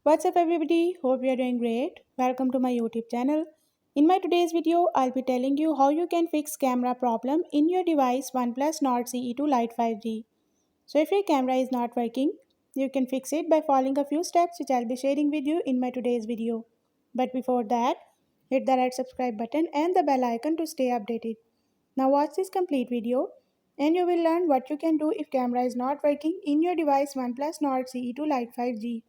What's up everybody? Hope you are doing great. Welcome to my YouTube channel. In my today's video, I'll be telling you how you can fix camera problem in your device OnePlus Nord CE2 Lite 5G. So if your camera is not working, you can fix it by following a few steps which I'll be sharing with you in my today's video. But before that, hit the red subscribe button and the bell icon to stay updated. Now watch this complete video and you will learn what you can do if camera is not working in your device OnePlus Nord CE2 Lite 5G.